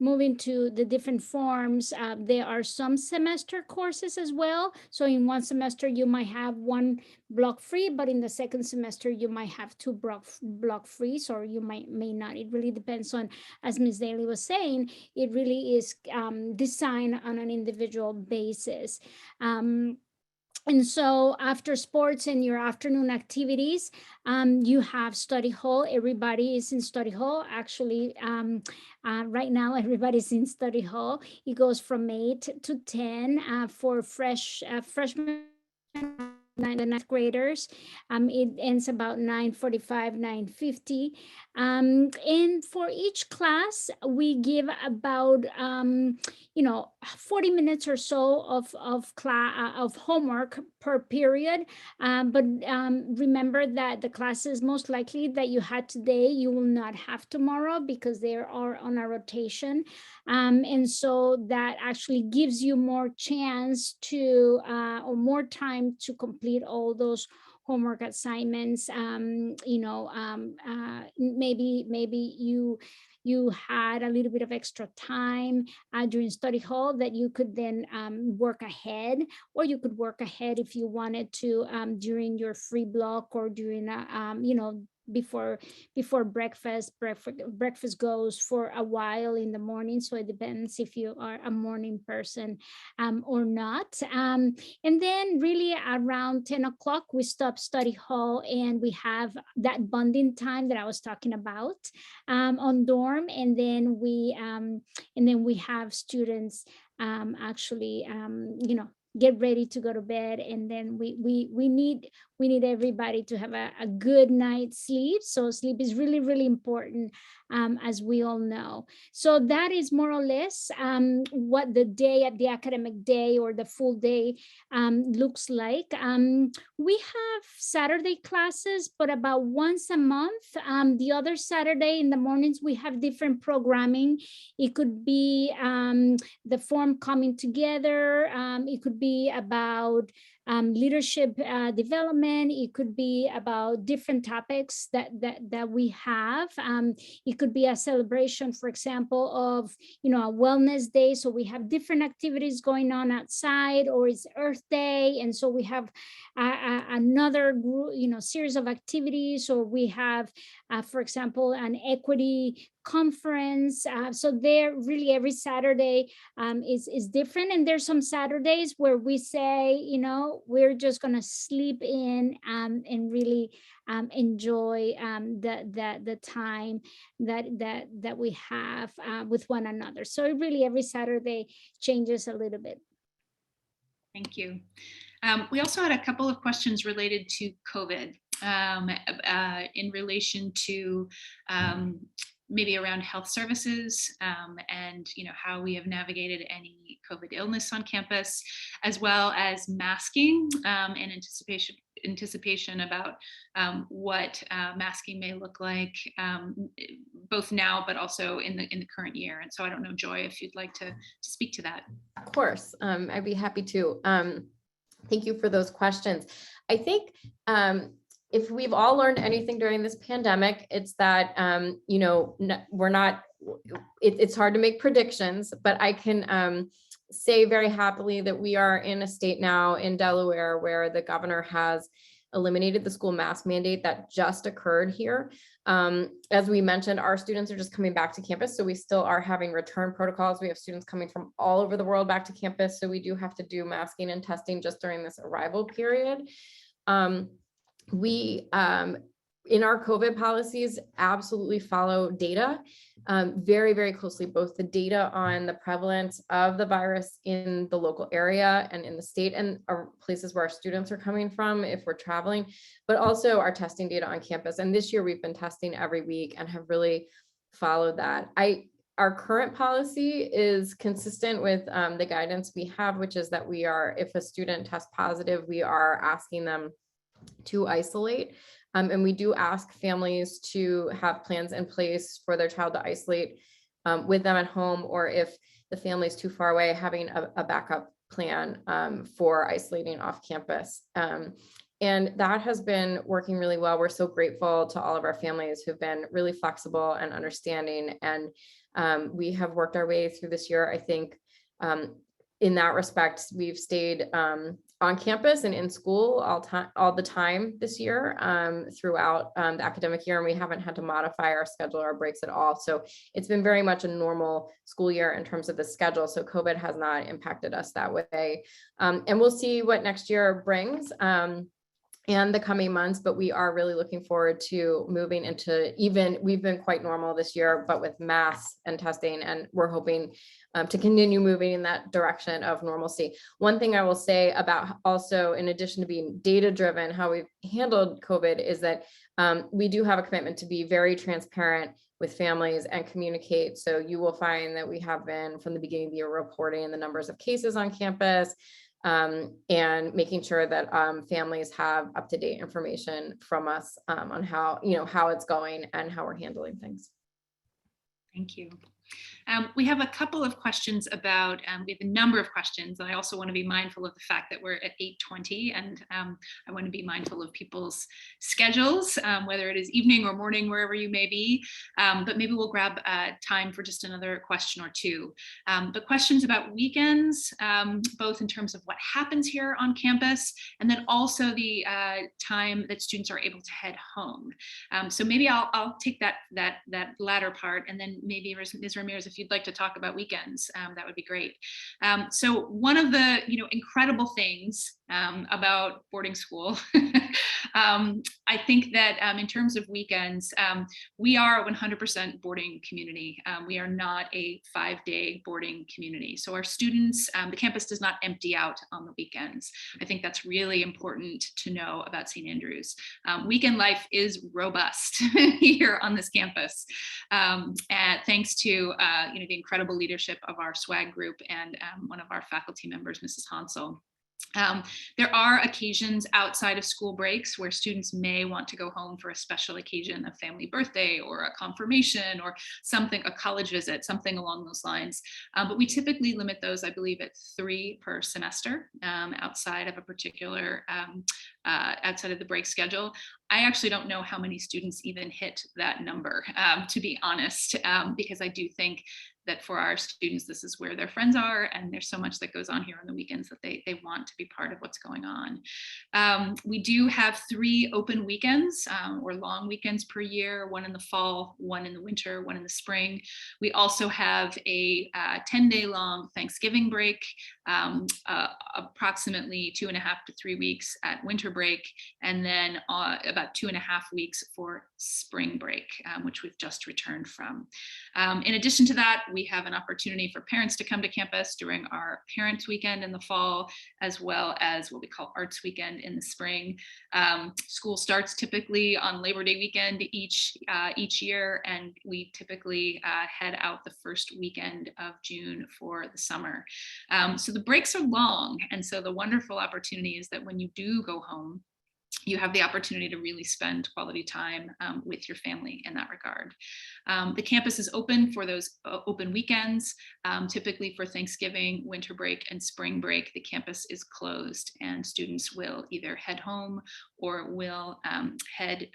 move into the different forms, there are some semester courses as well. So in one semester, you might have 1 block free, but in the second semester, you might have 2 block free, or you may not. It really depends on, as Ms. Daly was saying, it really is designed on an individual basis. And so after sports and your afternoon activities, you have study hall. Everybody is in study hall. Actually, right now, everybody's in study hall. It goes from 8 to 10 for freshmen, the ninth graders. It ends about 9:45, 9:50. And for each class, we give about, 40 minutes or so of class of homework per period. But remember that the classes most likely that you had today, you will not have tomorrow because they are on a rotation. And so that actually gives you more chance to, or more time to complete all those homework assignments. Maybe you had a little bit of extra time during study hall that you could then work ahead, or you could work ahead if you wanted to during your free block, or during before breakfast goes for a while in the morning. So it depends if you are a morning person or not. And then really around 10 o'clock, we stop study hall and we have that bonding time that I was talking about on dorm. And then we have students actually, get ready to go to bed. And then we need everybody to have a good night's sleep. So sleep is really, really important, as we all know. So that is more or less what the day at the academic day or the full day looks like. We have Saturday classes, but about once a month. The other Saturday in the mornings, we have different programming. It could be the form coming together. It could be about leadership development. It could be about different topics that we have. It could be a celebration, for example, of a wellness day. So we have different activities going on outside, or it's Earth Day, and so we have another group, series of activities. Or we have, for example, an equity conference. So there really every Saturday is different. And there's some Saturdays where we say, we're just going to sleep in and really enjoy the time that we have with one another. So really every Saturday changes a little bit. Thank you. We also had a couple of questions related to COVID in relation to maybe around health services and how we have navigated any COVID illness on campus, as well as masking and anticipation about what masking may look like both now but also in the current year. And so I don't know, Joy, if you'd like to speak to that. Of course, I'd be happy to. Thank you for those questions. I think if we've all learned anything during this pandemic, it's that, it's hard to make predictions, but I can say very happily that we are in a state now in Delaware where the governor has eliminated the school mask mandate that just occurred here. As we mentioned, our students are just coming back to campus, so we still are having return protocols. We have students coming from all over the world back to campus, so we do have to do masking and testing just during this arrival period. We, in our COVID policies, absolutely follow data very, very closely, both the data on the prevalence of the virus in the local area and in the state and our places where our students are coming from if we're traveling, but also our testing data on campus. And this year we've been testing every week and have really followed that. Our current policy is consistent with the guidance we have, which is that if a student tests positive, we are asking them to isolate. And we do ask families to have plans in place for their child to isolate with them at home, or if the family is too far away, having a backup plan for isolating off campus. And that has been working really well. We're so grateful to all of our families who've been really flexible and understanding. And we have worked our way through this year. I think in that respect, we've stayed on campus and in school all the time this year throughout the academic year, and we haven't had to modify our schedule or breaks at all. So it's been very much a normal school year in terms of the schedule. So COVID has not impacted us that way. And we'll see what next year brings and the coming months, but we are really looking forward to moving into we've been quite normal this year, but with masks and testing, and we're hoping to continue moving in that direction of normalcy. One thing I will say about also, in addition to being data-driven, how we've handled COVID is that we do have a commitment to be very transparent with families and communicate. So you will find that we have been from the beginning of the year reporting the numbers of cases on campus, and making sure that families have up-to-date information from us on how it's going and how we're handling things. Thank you. We have a couple of questions about, we have a number of questions, and I also want to be mindful of the fact that we're at 8:20, and I want to be mindful of people's schedules, whether it is evening or morning, wherever you may be, but maybe we'll grab time for just another question or two. But questions about weekends, both in terms of what happens here on campus, and then also the time that students are able to head home. So maybe I'll take that latter part, and then maybe Ms. Ramirez, if you'd like to talk about weekends, that would be great. So one of the incredible things about boarding school, I think that in terms of weekends, we are a 100% boarding community. We are not a 5-day boarding community. So our students, the campus does not empty out on the weekends. I think that's really important to know about St. Andrews. Weekend life is robust here on this campus, and thanks to the incredible leadership of our swag group and one of our faculty members, Mrs. Hansel. There are occasions outside of school breaks where students may want to go home for a special occasion, a family birthday or a confirmation or something, a college visit, something along those lines. But we typically limit those, I believe, at 3 per semester outside of a particular, outside of the break schedule. I actually don't know how many students even hit that number, to be honest, because I do think that for our students, this is where their friends are, and there's so much that goes on here on the weekends that they want to be part of what's going on. We do have 3 open weekends or long weekends per year, one in the fall, one in the winter, one in the spring. We also have a 10-day long Thanksgiving break, approximately 2.5 to 3 weeks at winter break, and then about 2.5 weeks for spring break, which we've just returned from. In addition to that, we have an opportunity for parents to come to campus during our Parents Weekend in the fall, as well as what we call Arts Weekend in the spring. School starts typically on Labor Day weekend each year, and we typically head out the first weekend of June for the summer. So the breaks are long, and so the wonderful opportunity is that when you do go home, you have the opportunity to really spend quality time with your family in that regard. The campus is open for those open weekends. Typically for Thanksgiving, winter break, and spring break, the campus is closed, and students will either head home or will head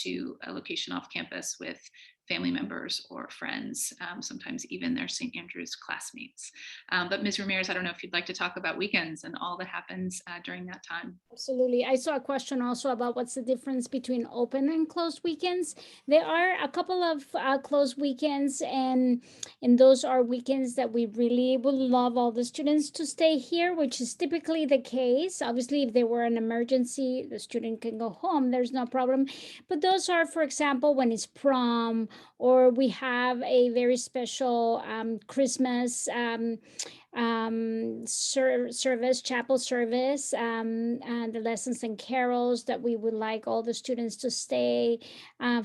to a location off campus with family members or friends, sometimes even their St. Andrews classmates. But Ms. Ramirez, I don't know if you'd like to talk about weekends and all that happens during that time. Absolutely. I saw a question also about what's the difference between open and closed weekends. There are a couple of closed weekends, and those are weekends that we really would love all the students to stay here, which is typically the case. Obviously, if there were an emergency, the student can go home. There's no problem. But those are, for example, when it's prom, or we have a very special Christmas service, chapel service, and the lessons and carols that we would like all the students to stay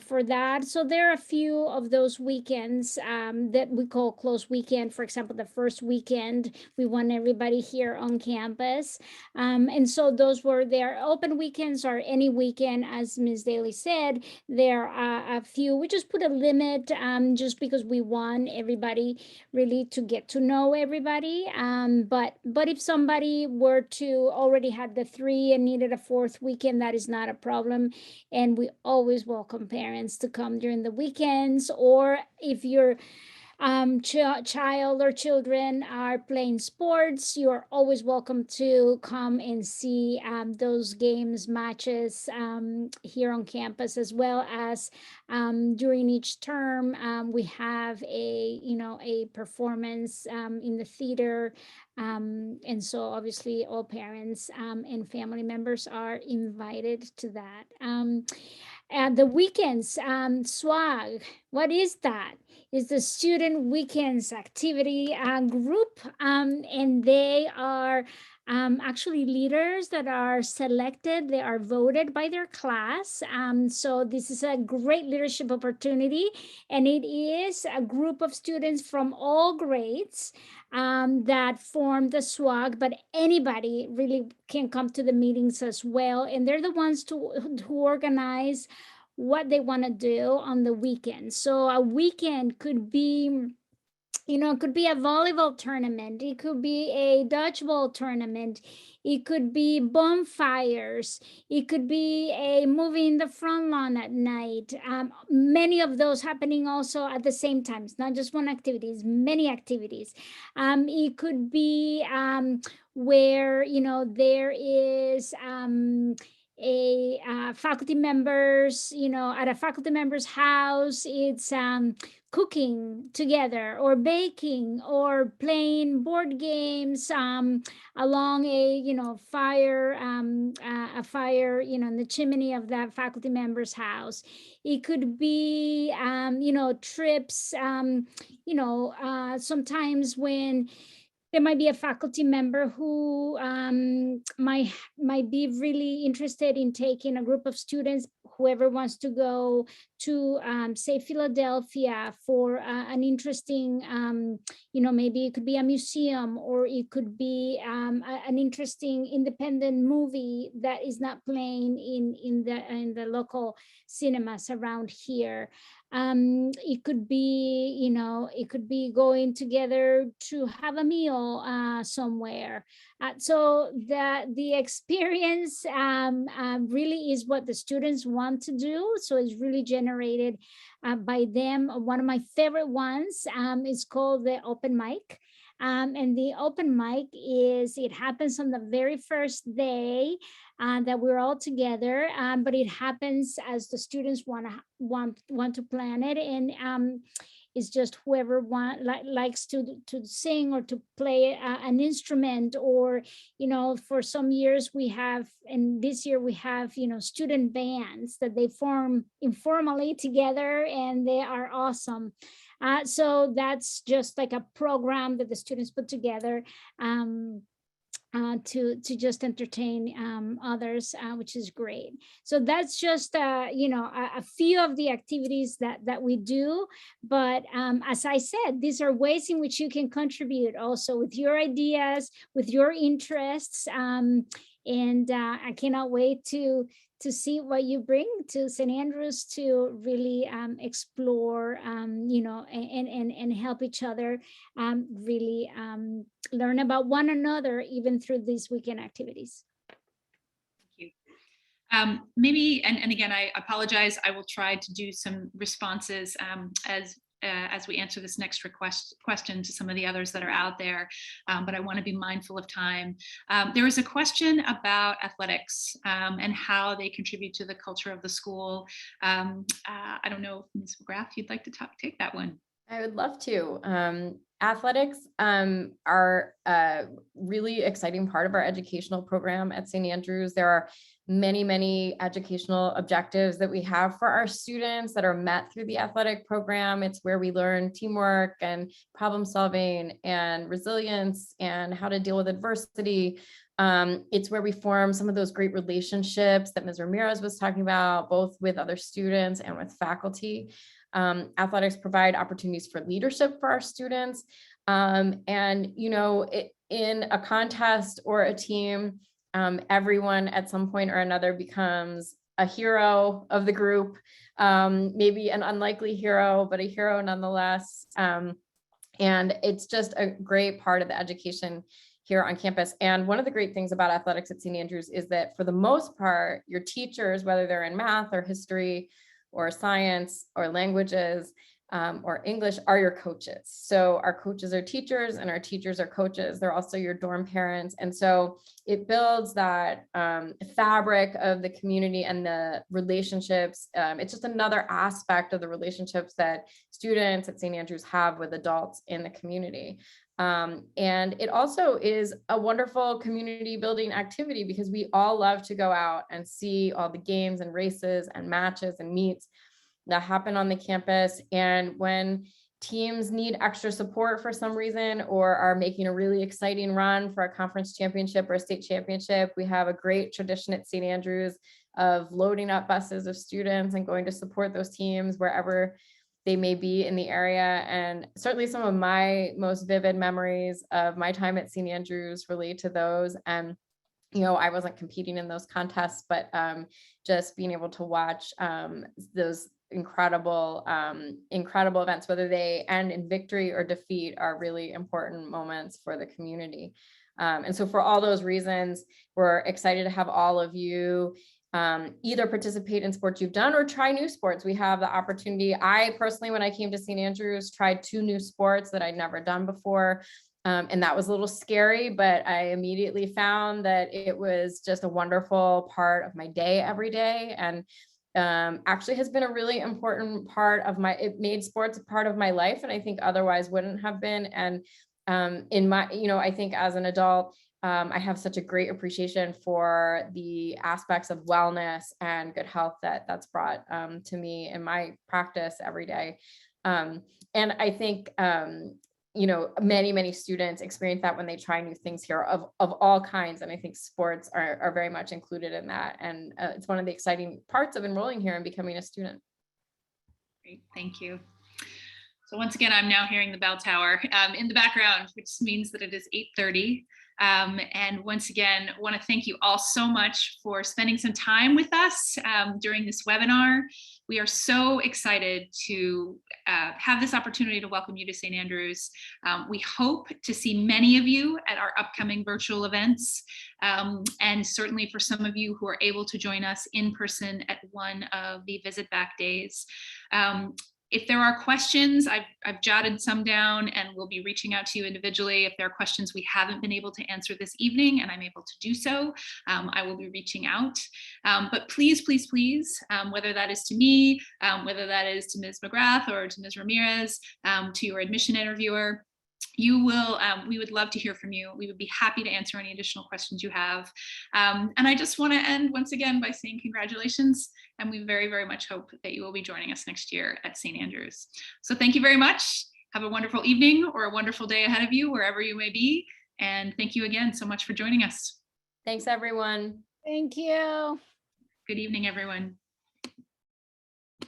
for that. So there are a few of those weekends that we call closed weekend. For example, the first weekend, we want everybody here on campus. And so those were their open weekends, or any weekend, as Ms. Daly said. There are a few. We just put a limit just because we want everybody really to get to know everybody. But if somebody were to already had the 3 and needed a 4th weekend, that is not a problem. And we always welcome parents to come during the weekends, or if you're child or children are playing sports, you are always welcome to come and see those games, matches here on campus, as well as during each term we have a performance in the theater, and so obviously all parents and family members are invited to that. the weekends swag. What is that? It's the student weekends activity group, and they are actually leaders that are selected. They are voted by their class. So this is a great leadership opportunity, and it is a group of students from all grades that form the SWAG, but anybody really can come to the meetings as well. And they're the ones who organize what they want to do on the weekend. So a weekend could be, it could be a volleyball tournament, it could be a dodgeball tournament, it could be bonfires, it could be a movie in the front lawn at night. Many of those happening also at the same time. It's not just one activity, it's many activities. It could be where there is faculty members, at a faculty member's house, it's cooking together or baking or playing board games along a fire, a fire in the chimney of that faculty member's house. It could be trips, sometimes when there might be a faculty member who might be really interested in taking a group of students, whoever wants to go to say Philadelphia for an interesting, maybe it could be a museum, or it could be an interesting independent movie that is not playing in the local cinemas around here. It could be, it could be going together to have a meal somewhere. So the experience really is what the students want to do. So it's really generated by them. One of my favorite ones is called the open mic. And the open mic it happens on the very first day that we're all together, but it happens as the students want to plan it, and it's just whoever likes to sing or to play an instrument, or for some years we have, and this year we have student bands that they form informally together, and they are awesome. So that's just like a program that the students put together to just entertain others, which is great. So that's just a few of the activities that we do. But as I said, these are ways in which you can contribute also with your ideas, with your interests, and I cannot wait to see what you bring to St. Andrews to really explore, and help each other really learn about one another, even through these weekend activities. Thank you. Maybe, and again, I apologize, I will try to do some responses as we answer this next question to some of the others that are out there, but I want to be mindful of time. There was a question about athletics and how they contribute to the culture of the school. I don't know, Ms. McGrath, you'd like to take that one? I would love to. Athletics are a really exciting part of our educational program at St. Andrews. There are many educational objectives that we have for our students that are met through the athletic program. It's where we learn teamwork and problem solving and resilience and how to deal with adversity. It's where we form some of those great relationships that Ms. Ramirez was talking about, both with other students and with faculty. Athletics provide opportunities for leadership for our students. And, in a contest or a team, everyone at some point or another becomes a hero of the group, maybe an unlikely hero, but a hero nonetheless. And it's just a great part of the education here on campus. And one of the great things about athletics at St. Andrews is that for the most part, your teachers, whether they're in math or history or science or languages or English, are your coaches. So our coaches are teachers and our teachers are coaches. They're also your dorm parents. And so it builds that fabric of the community and the relationships. It's just another aspect of the relationships that students at St. Andrews have with adults in the community. And it also is a wonderful community building activity because we all love to go out and see all the games and races and matches and meets that happen on the campus. And when teams need extra support for some reason or are making a really exciting run for a conference championship or a state championship, we have a great tradition at St. Andrews of loading up buses of students and going to support those teams wherever they may be in the area. And certainly some of my most vivid memories of my time at St. Andrews relate to those. And I wasn't competing in those contests, but just being able to watch those incredible events, whether they end in victory or defeat, are really important moments for the community. And so for all those reasons, we're excited to have all of you either participate in sports you've done or try new sports. We have the opportunity. I personally, when I came to St. Andrews, tried 2 new sports that I'd never done before. And that was a little scary, but I immediately found that it was just a wonderful part of my day every day. And actually has been a really important part of it made sports a part of my life. And I think otherwise wouldn't have been. And in my, I think as an adult, I have such a great appreciation for the aspects of wellness and good health that's brought to me in my practice every day. And I think, many students experience that when they try new things here of all kinds. And I think sports are very much included in that. And it's one of the exciting parts of enrolling here and becoming a student. Great, thank you. So once again, I'm now hearing the bell tower in the background, which means that it is 8:30. And once again, I want to thank you all so much for spending some time with us during this webinar. We are so excited to have this opportunity to welcome you to St. Andrews. We hope to see many of you at our upcoming virtual events, and certainly for some of you who are able to join us in person at one of the Visit Back days. If there are questions, I've jotted some down and we'll be reaching out to you individually. If there are questions we haven't been able to answer this evening and I'm able to do so, I will be reaching out. But please, whether that is to me, whether that is to Ms. McGrath or to Ms. Ramirez, to your admission interviewer, we would love to hear from you. We would be happy to answer any additional questions you have. And I just want to end once again by saying congratulations. And we very, very much hope that you will be joining us next year at St. Andrews. So thank you very much. Have a wonderful evening or a wonderful day ahead of you, wherever you may be. And thank you again so much for joining us. Thanks, everyone. Thank you. Good evening, everyone.